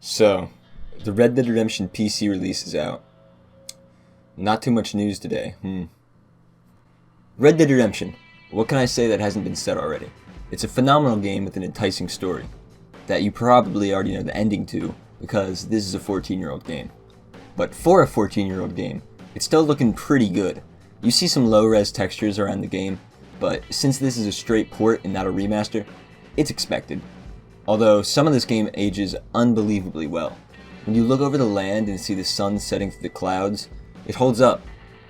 So, the Red Dead Redemption PC release is out. Not too much news today. Red Dead Redemption. What can I say that hasn't been said already? It's a phenomenal game with an enticing story that you probably already know the ending to because this is a 14-year-old game. But for a 14-year-old game, it's still looking pretty good. You see some low-res textures around the game, but since this is a straight port and not a remaster, it's expected. Although some of this game ages unbelievably well. When you look over the land and see the sun setting through the clouds, it holds up,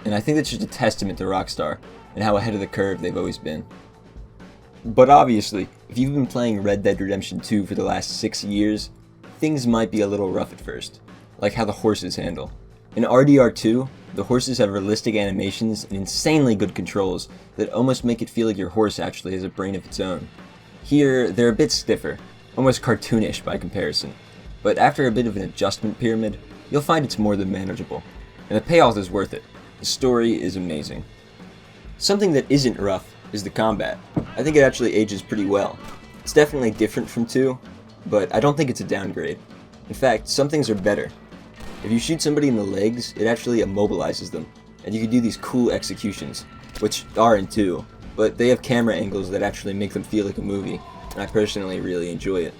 and I think that's just a testament to Rockstar and how ahead of the curve they've always been. But obviously, if you've been playing Red Dead Redemption 2 for the last 6 years, things might be a little rough at first, like how the horses handle. In RDR2, the horses have realistic animations and insanely good controls that almost make it feel like your horse actually has a brain of its own. Here, they're a bit stiffer, almost cartoonish by comparison, but after a bit of an adjustment pyramid, you'll find it's more than manageable, and the payoff is worth it. The story is amazing. Something that isn't rough is the combat. I think it actually ages pretty well. It's definitely different from 2, but I don't think it's a downgrade. In fact, some things are better. If you shoot somebody in the legs, it actually immobilizes them, and you can do these cool executions, which are in 2, but they have camera angles that actually make them feel like a movie, and I personally really enjoy it.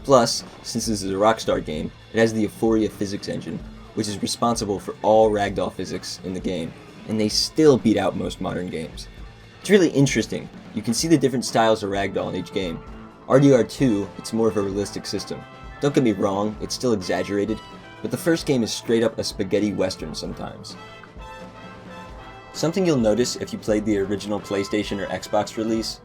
Plus, since this is a Rockstar game, it has the Euphoria physics engine, which is responsible for all ragdoll physics in the game, and they still beat out most modern games. It's really interesting. You can see the different styles of ragdoll in each game. RDR2, it's more of a realistic system. Don't get me wrong, it's still exaggerated, but the first game is straight up a spaghetti western sometimes. Something you'll notice if you played the original PlayStation or Xbox release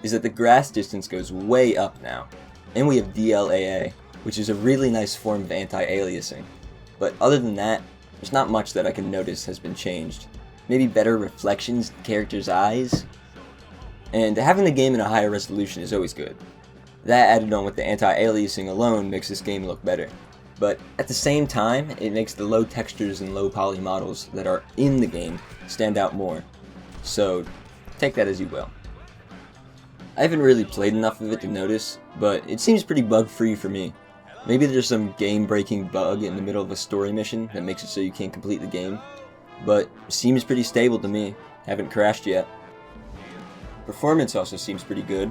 is that the grass distance goes way up now, and we have DLAA, which is a really nice form of anti-aliasing. But other than that, there's not much that I can notice has been changed. Maybe better reflections in characters' eyes? And having the game in a higher resolution is always good. That added on with the anti-aliasing alone makes this game look better. But at the same time, it makes the low textures and low poly models that are in the game stand out more. So, take that as you will. I haven't really played enough of it to notice, but it seems pretty bug-free for me. Maybe there's some game-breaking bug in the middle of a story mission that makes it so you can't complete the game, but it seems pretty stable to me. Haven't crashed yet. Performance also seems pretty good.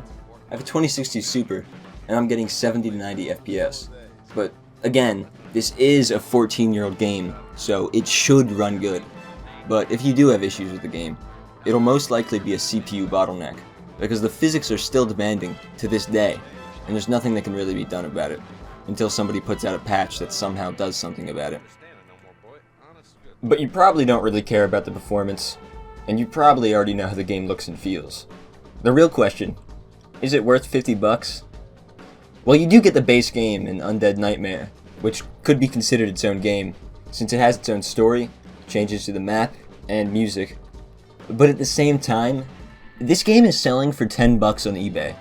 I have a 2060 Super, and I'm getting 70 to 90 FPS. But again, this is a 14-year-old game, so it should run good. But if you do have issues with the game, it'll most likely be a CPU bottleneck, because the physics are still demanding to this day, and there's nothing that can really be done about it, until somebody puts out a patch that somehow does something about it. But you probably don't really care about the performance, and you probably already know how the game looks and feels. The real question, is it worth $50? Well, you do get the base game in Undead Nightmare, which could be considered its own game, since it has its own story, changes to the map, and music. But at the same time, this game is selling for $10 on eBay,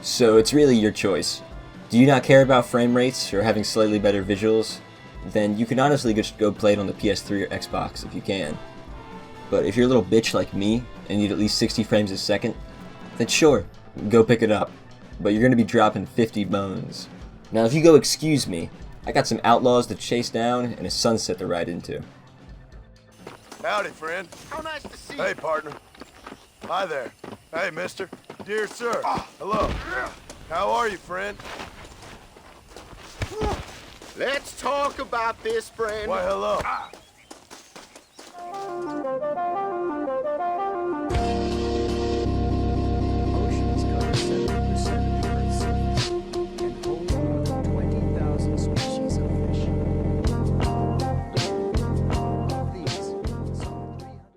so it's really your choice. Do you not care about frame rates or having slightly better visuals? Then you can honestly just go play it on the PS3 or Xbox if you can. But if you're a little bitch like me and need at least 60 frames a second, then sure, go pick it up. But you're gonna be dropping 50 bones. Now if you go excuse me, I got some outlaws to chase down and a sunset to ride into. Howdy, friend. How nice to see you. Hey, partner. Hi there. Hey, mister. Dear sir. Hello. How are you, friend? Let's talk about this, friend. Why, hello.